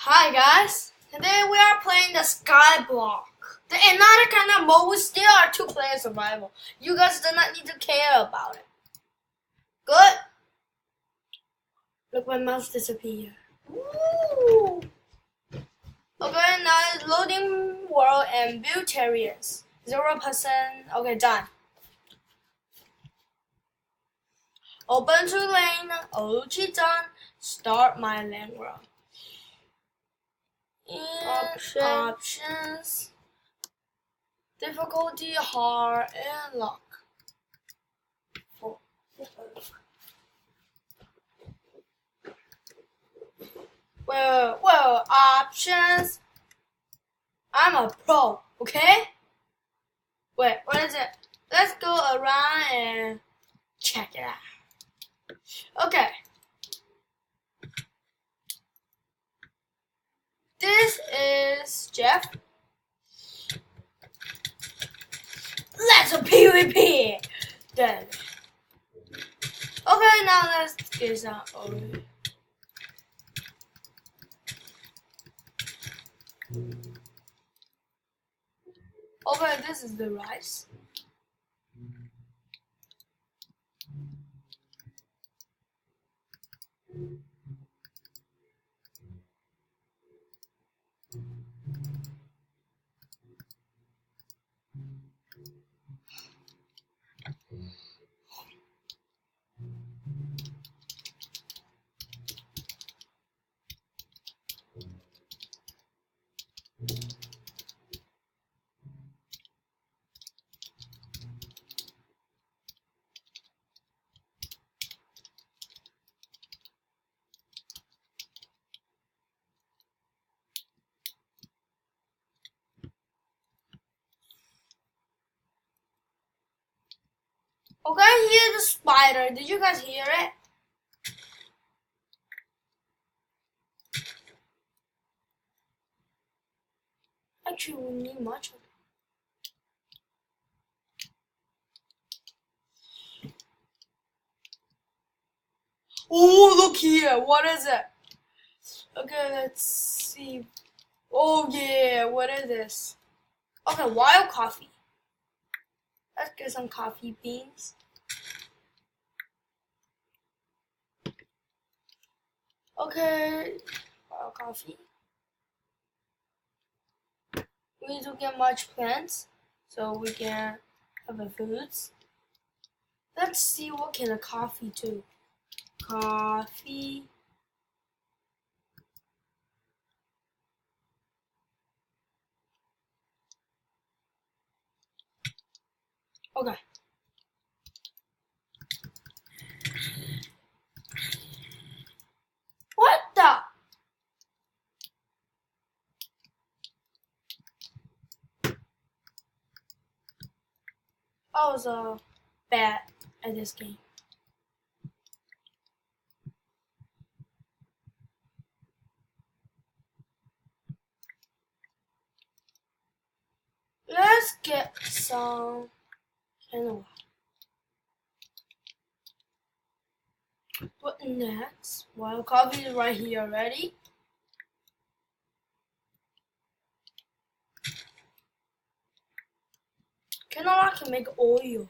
Hi guys, today we are playing the skyblock. The another kind of mode. We still are two-player survival. You guys do not need to care about it. Good. Look, my mouse disappeared. Woo! Okay, now it's loading world and build terriers. 0%. Okay, done. Open to lane. OG done. Start my lane run. Options. Difficulty, hard, and luck. Well, options. I'm a pro, okay? Wait, what is it? Let's go around and check it out. Okay. This is Jeff. Let's a PvP. Then. Okay, now let's get some over. Okay, this is the rice. Okay, here's the spider. Did you guys hear it? Actually, we need much of it. Oh, look here. What is it? Okay, let's see. Oh, yeah. What is this? Okay, wild coffee. Let's get some coffee beans. Okay, wild coffee. We need to get much plants so we can have the foods. Let's see what can a coffee do. Coffee. Okay. What the? I was bad at this game. Let's get some canola. What next? Well, coffee is right here already. Canola can make oil.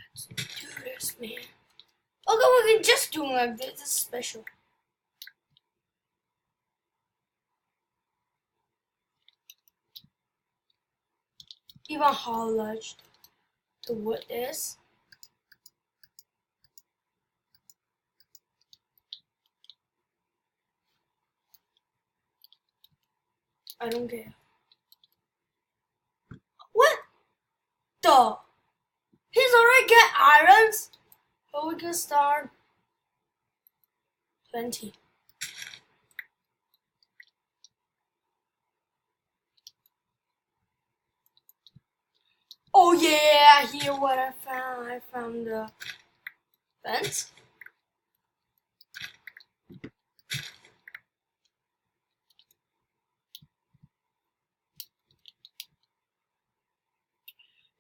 Let's do this, man. Okay, we can just do it like this. This is special. Even how large the wood is. I don't care. What the? He's already get irons? But we can start 20. Oh yeah, here what I found. I found the fence.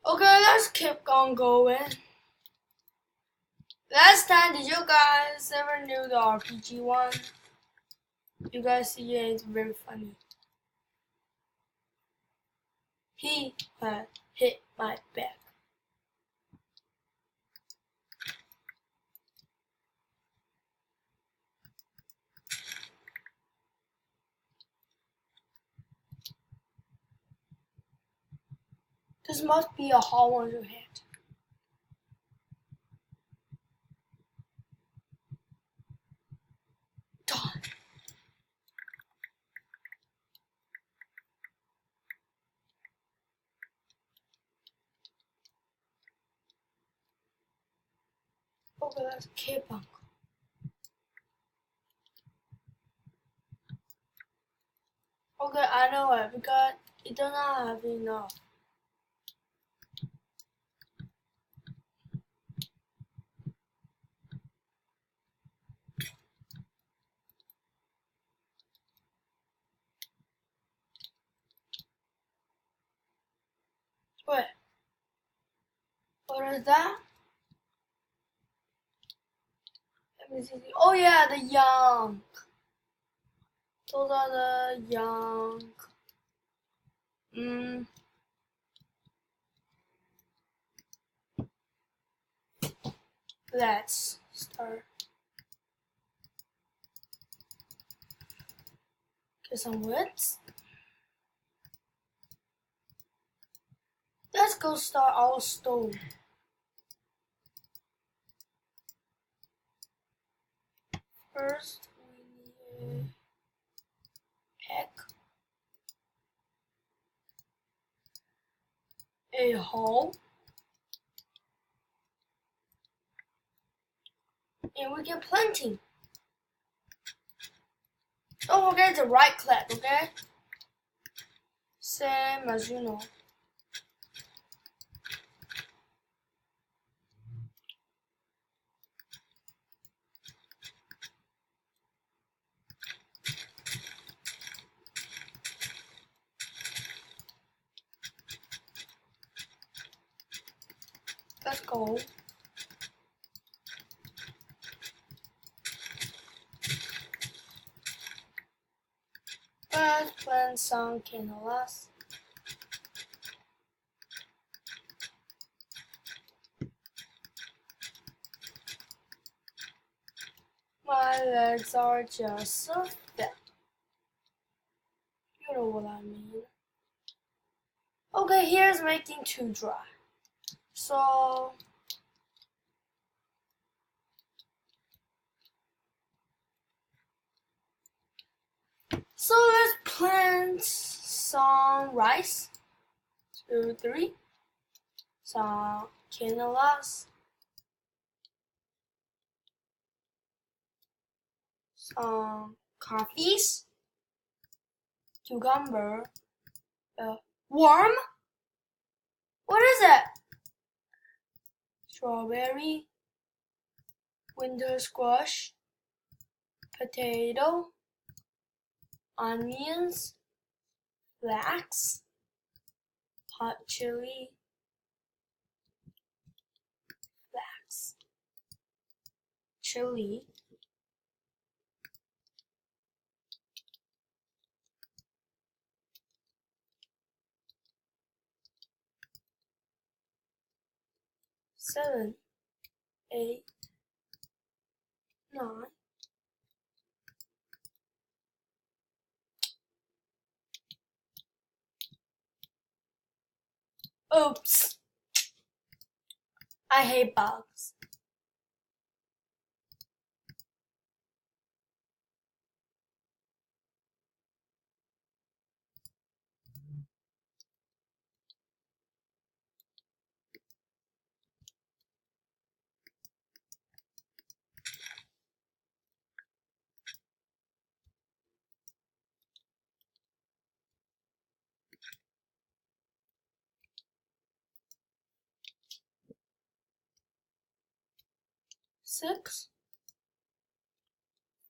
Okay, let's keep on going. Last time, did you guys ever knew the RPG one? You guys see it, it's very funny. He had hit my back. This must be a hole on your head. Done. Okay, that's a K-punk. Okay, I know it because it does not have enough. Wait, what is that? Let me see. Oh yeah, the young. Those are the young. Let's start. Get some wits. Let's go start our stove. First, we need a peck, a hole, and we get plenty. Don't forget to right click, okay? Same as you know. Let's go. Let's plant some cannolas. My legs are just so fat. You know what I mean. Okay, here's making too dry. So let's plant some rice. 2, 3. Some cannolas. Some coffees. Cucumber. Worm? What is it? Strawberry. Winter squash. Potato. Onions. Flax. Hot chili. Flax. Chili. Seven, 8, 9. Oops. I hate bugs. Six,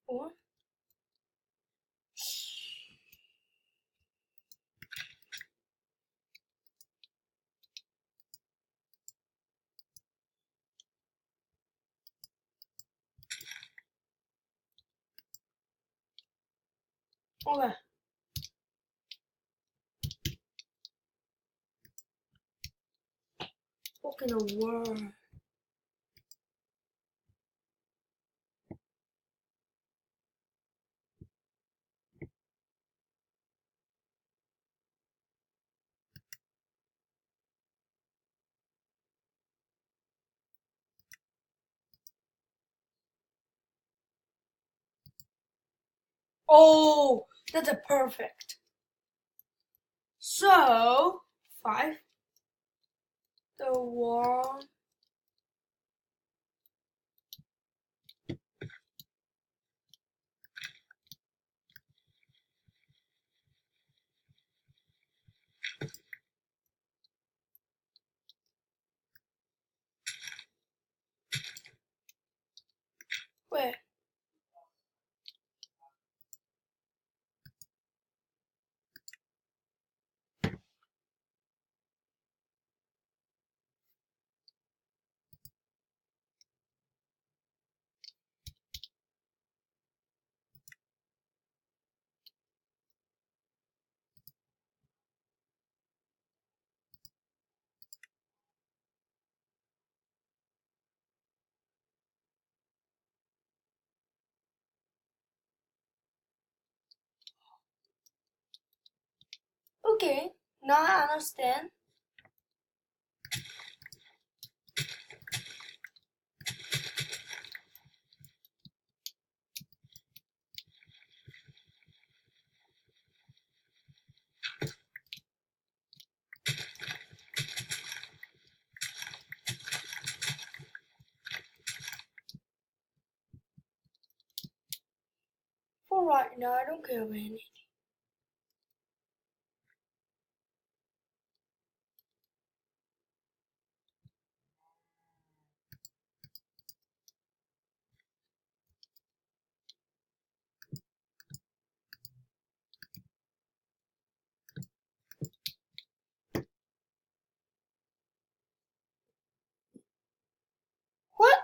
4. Okay. What in the world? Oh, that's a perfect. So 5. The 1. Wait. Okay. Now I understand. For right now, I don't care about anything. What?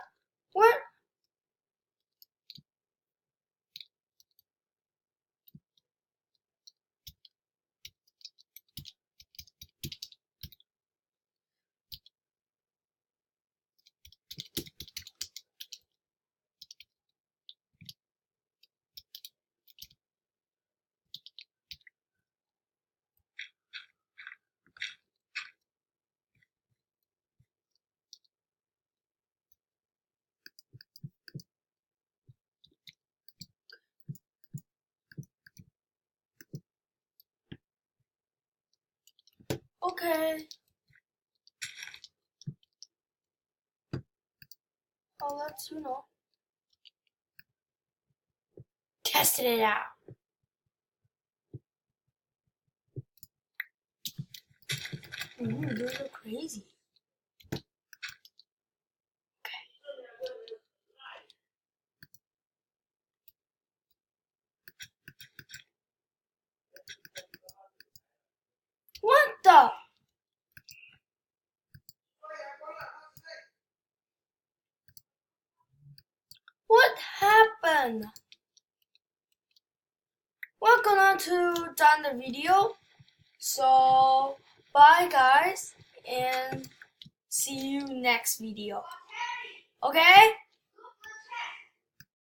What? Okay. I'll let you know. Tested it out. Those are crazy. What the? What happened? We're gonna to done the video. So bye guys and see you next video. Okay?